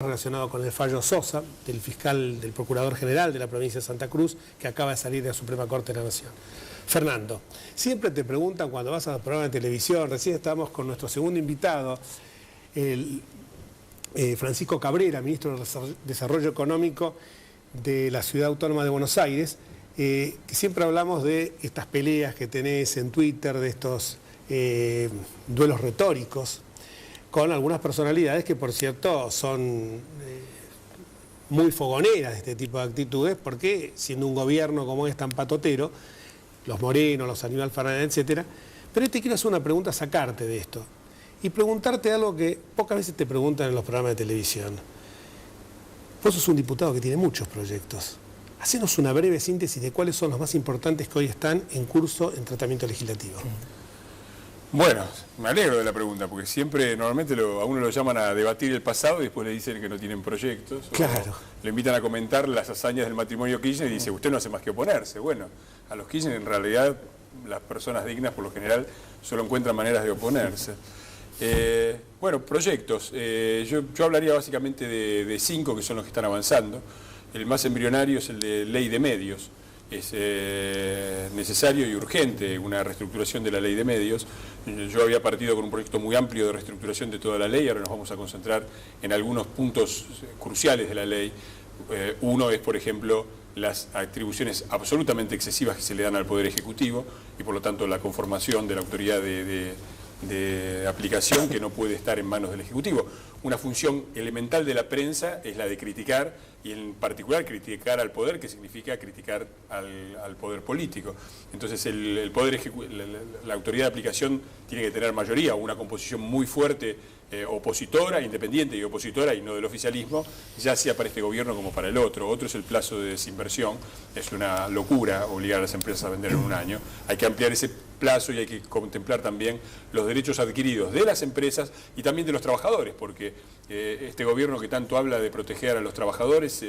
Relacionado con el fallo Sosa, del fiscal, del procurador general de la provincia de Santa Cruz, que acaba de salir de la Suprema Corte de la Nación. Fernando, siempre te preguntan cuando vas a programa de televisión, recién estábamos con nuestro segundo invitado, Francisco Cabrera, ministro de Desarrollo Económico de la Ciudad Autónoma de Buenos Aires, que siempre hablamos de estas peleas que tenés en Twitter, de estos duelos retóricos, con algunas personalidades que, por cierto, son muy fogoneras de este tipo de actitudes, porque siendo un gobierno como es tan patotero, los Moreno, los Aníbal Fernández, etcétera. Pero te quiero hacer una pregunta, sacarte de esto, y preguntarte algo que pocas veces te preguntan en los programas de televisión. Vos sos un diputado que tiene muchos proyectos. Hacenos una breve síntesis de cuáles son los más importantes que hoy están en curso en tratamiento legislativo. Bueno, me alegro de la pregunta, porque siempre, normalmente a uno lo llaman a debatir el pasado y después le dicen que no tienen proyectos. Claro. Le invitan a comentar las hazañas del matrimonio Kirchner y dice, usted no hace más que oponerse. Bueno, a los Kirchner en realidad las personas dignas por lo general solo encuentran maneras de oponerse. Bueno, proyectos. Yo hablaría básicamente de 5 que son los que están avanzando. El más embrionario es el de ley de medios. Es necesario y urgente una reestructuración de la ley de medios. Yo había partido con un proyecto muy amplio de reestructuración de toda la ley, ahora nos vamos a concentrar en algunos puntos cruciales de la ley. Uno es, por ejemplo, las atribuciones absolutamente excesivas que se le dan al Poder Ejecutivo y por lo tanto la conformación de la autoridad de aplicación que no puede estar en manos del Ejecutivo. Una función elemental de la prensa es la de criticar, y en particular criticar al poder, que significa criticar al poder político. Entonces la autoridad de aplicación tiene que tener mayoría, una composición muy fuerte, opositora, independiente y opositora, y no del oficialismo, ya sea para este gobierno como para el otro. Otro es el plazo de desinversión. Es una locura obligar a las empresas a vender en un año. Hay que ampliar ese plazo y hay que contemplar también los derechos adquiridos de las empresas y también de los trabajadores, porque este gobierno que tanto habla de proteger a los trabajadores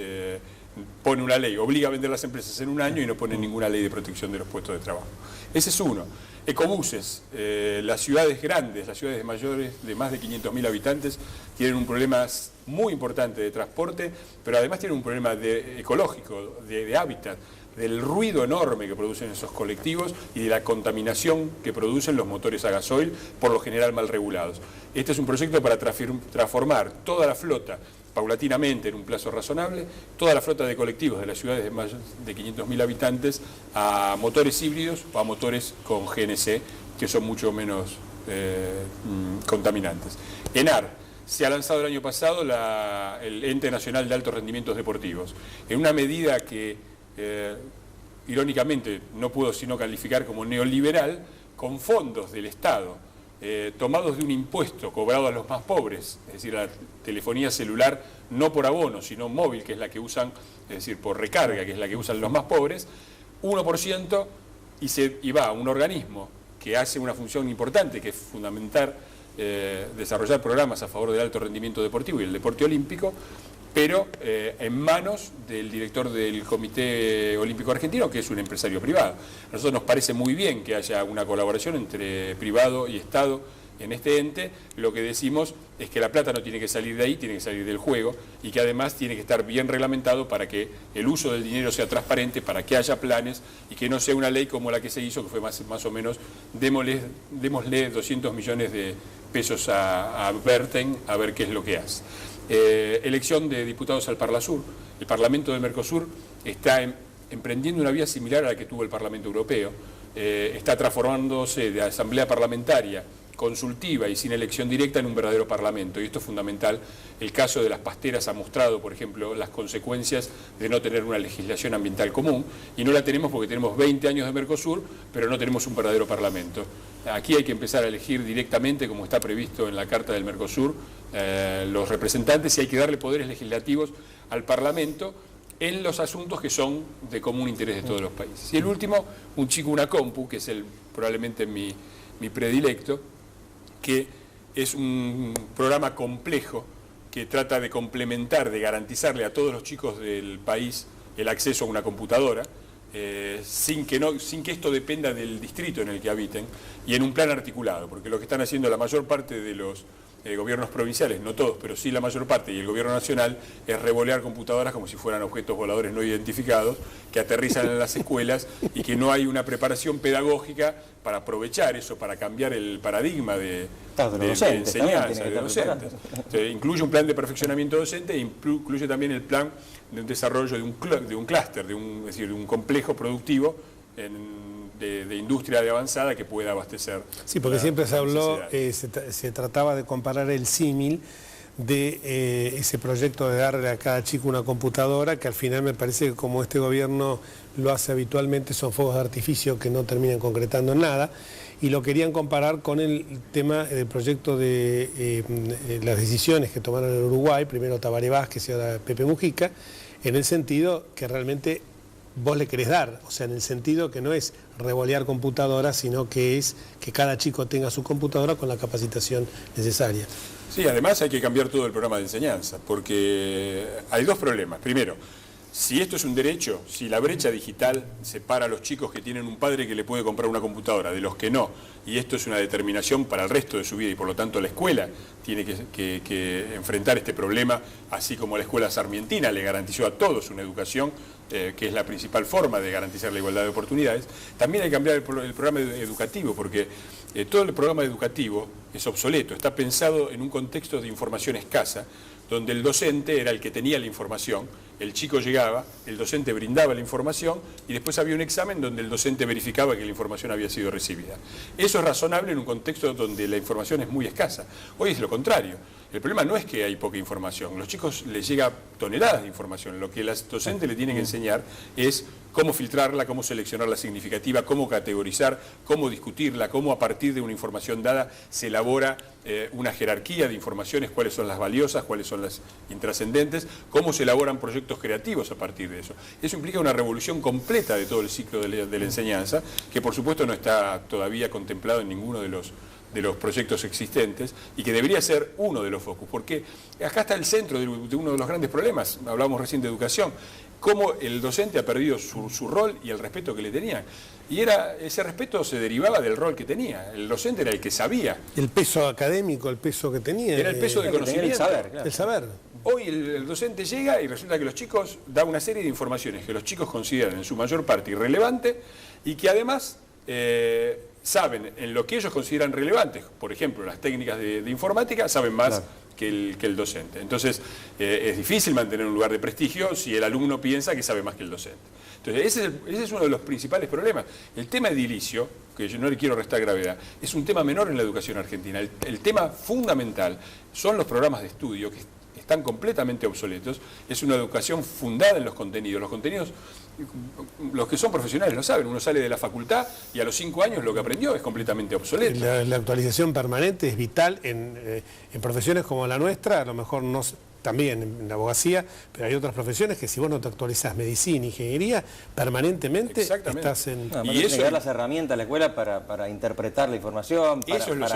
pone una ley, obliga a vender las empresas en un año y no pone ninguna ley de protección de los puestos de trabajo. Ese es uno. Ecobuses. Las ciudades grandes, las ciudades mayores de más de 500.000 habitantes tienen un problema muy importante de transporte, pero además tienen un problema ecológico, de hábitat, del ruido enorme que producen esos colectivos y de la contaminación que producen los motores a gasoil, por lo general mal regulados. Este es un proyecto para transformar toda la flota, paulatinamente, en un plazo razonable, toda la flota de colectivos de las ciudades de más de 500.000 habitantes a motores híbridos o a motores con GNC, que son mucho menos contaminantes. ENAR. Se ha lanzado el año pasado el Ente Nacional de Altos Rendimientos Deportivos, en una medida que irónicamente no puedo sino calificar como neoliberal, con fondos del Estado tomados de un impuesto cobrado a los más pobres, es decir, la telefonía celular no por abono, sino móvil, que es la que usan, es decir, por recarga, que es la que usan los más pobres, 1%, y va a un organismo que hace una función importante, que es fundamental, desarrollar programas a favor del alto rendimiento deportivo y el deporte olímpico, pero en manos del director del Comité Olímpico Argentino, que es un empresario privado. A nosotros nos parece muy bien que haya una colaboración entre privado y Estado en este ente. Lo que decimos es que la plata no tiene que salir de ahí, tiene que salir del juego, y que además tiene que estar bien reglamentado para que el uso del dinero sea transparente, para que haya planes y que no sea una ley como la que se hizo, que fue más o menos, démosle 200 millones de pesos a Berten a ver qué es lo que hace. Elección de diputados al Parlasur. El Parlamento del Mercosur está emprendiendo una vía similar a la que tuvo el Parlamento Europeo. Está transformándose de asamblea parlamentaria consultiva y sin elección directa en un verdadero parlamento, y esto es fundamental. El caso de las pasteras ha mostrado, por ejemplo, las consecuencias de no tener una legislación ambiental común, y no la tenemos porque tenemos 20 años de Mercosur, pero no tenemos un verdadero parlamento. Aquí hay que empezar a elegir directamente, como está previsto en la Carta del Mercosur, los representantes, y hay que darle poderes legislativos al Parlamento en los asuntos que son de común interés de todos los países. Y el último, un chico, una compu, que es probablemente mi predilecto, que es un programa complejo que trata de complementar, de garantizarle a todos los chicos del país el acceso a una computadora, sin que esto dependa del distrito en el que habiten, y en un plan articulado, porque lo que están haciendo la mayor parte de los gobiernos provinciales, no todos, pero sí la mayor parte, y el gobierno nacional, es revolear computadoras como si fueran objetos voladores no identificados, que aterrizan en las escuelas y que no hay una preparación pedagógica para aprovechar eso, para cambiar el paradigma de enseñanza, de docentes. Incluye un plan de perfeccionamiento docente e incluye también el plan de un desarrollo de un clúster, es decir, de un complejo productivo de industria de avanzada que pueda abastecer. Sí, porque siempre se habló, se trataba de comparar el símil de ese proyecto de darle a cada chico una computadora, que al final me parece que como este gobierno lo hace habitualmente, son fuegos de artificio que no terminan concretando en nada, y lo querían comparar con el tema del proyecto de las decisiones que tomaron en Uruguay, primero Tabaré Vázquez y ahora Pepe Mujica, en el sentido que realmente vos le querés dar, o sea, en el sentido que no es revolear computadoras, sino que es que cada chico tenga su computadora con la capacitación necesaria. Sí, además hay que cambiar todo el programa de enseñanza, porque hay dos problemas. Primero, si esto es un derecho, si la brecha digital separa a los chicos que tienen un padre que le puede comprar una computadora de los que no, y esto es una determinación para el resto de su vida y por lo tanto la escuela tiene que enfrentar este problema, así como la escuela sarmientina le garantizó a todos una educación, que es la principal forma de garantizar la igualdad de oportunidades. También hay que cambiar el programa educativo, porque todo el programa educativo es obsoleto, está pensado en un contexto de información escasa, donde el docente era el que tenía la información, el chico llegaba, el docente brindaba la información y después había un examen donde el docente verificaba que la información había sido recibida. Eso es razonable en un contexto donde la información es muy escasa. Hoy es lo contrario. El problema no es que hay poca información, los chicos les llega toneladas de información. Lo que las docentes le tienen que enseñar es cómo filtrarla, cómo seleccionar la significativa, cómo categorizar, cómo discutirla, cómo a partir de una información dada se elabora una jerarquía de informaciones, cuáles son las valiosas, cuáles son las intrascendentes, cómo se elaboran proyectos creativos a partir de eso. Eso implica una revolución completa de todo el ciclo de la enseñanza, que por supuesto no está todavía contemplado en ninguno de los proyectos existentes y que debería ser uno de los focos, porque acá está el centro de uno de los grandes problemas. Hablábamos recién de educación, cómo el docente ha perdido su rol y el respeto que le tenían. Y ese respeto se derivaba del rol que tenía. El docente era el que sabía. El peso académico, el peso que tenía. Era el peso del conocimiento. El saber, claro. El saber. Hoy el docente llega y resulta que los chicos da una serie de informaciones que los chicos consideran en su mayor parte irrelevante y que además saben en lo que ellos consideran relevantes, por ejemplo, las técnicas de informática, saben más, claro, que el docente. Entonces, es difícil mantener un lugar de prestigio si el alumno piensa que sabe más que el docente. Entonces, ese es uno de los principales problemas. El tema edilicio, que yo no le quiero restar gravedad, es un tema menor en la educación argentina. El tema fundamental son los programas de estudio, que están completamente obsoletos. Es una educación fundada en los contenidos. Los contenidos, los que son profesionales lo saben, uno sale de la facultad y a los 5 años lo que aprendió es completamente obsoleto. La actualización permanente es vital en profesiones como la nuestra, a lo mejor no, también en la abogacía, pero hay otras profesiones que si vos no te actualizás, medicina, ingeniería, permanentemente estás en... No, y eso, tiene que dar las herramientas a la escuela para interpretar la información,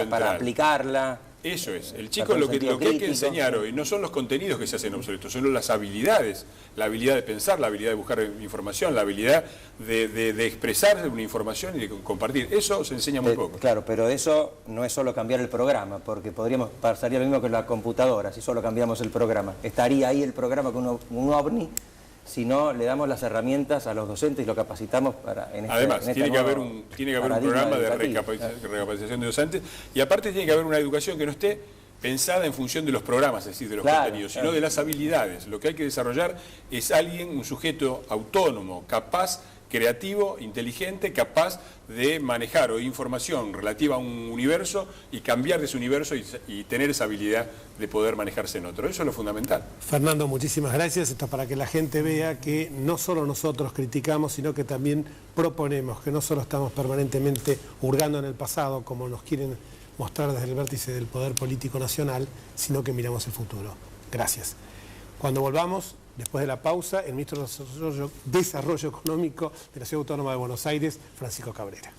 para aplicarla. Eso es, el chico lo que hay que enseñar hoy no son los contenidos que se hacen obsoletos, son las habilidades, la habilidad de pensar, la habilidad de buscar información, la habilidad de expresar una información y de compartir. Eso se enseña muy poco. Claro, pero eso no es solo cambiar el programa, porque pasaría lo mismo que la computadora, si solo cambiamos el programa. Estaría ahí el programa con un ovni, si no le damos las herramientas a los docentes y lo capacitamos para... Además, tiene que haber un programa de recapacitación de docentes y aparte tiene que haber una educación que no esté pensada en función de los programas, es decir, de los contenidos, sino de las habilidades. Lo que hay que desarrollar es un sujeto autónomo, capaz, creativo, inteligente, capaz de manejar información relativa a un universo y cambiar de ese universo y tener esa habilidad de poder manejarse en otro. Eso es lo fundamental. Fernando, muchísimas gracias. Esto es para que la gente vea que no solo nosotros criticamos, sino que también proponemos, que no solo estamos permanentemente hurgando en el pasado, como nos quieren mostrar desde el vértice del Poder Político Nacional, sino que miramos el futuro. Gracias. Cuando volvamos, después de la pausa, el ministro de Desarrollo Económico de la Ciudad Autónoma de Buenos Aires, Francisco Cabrera.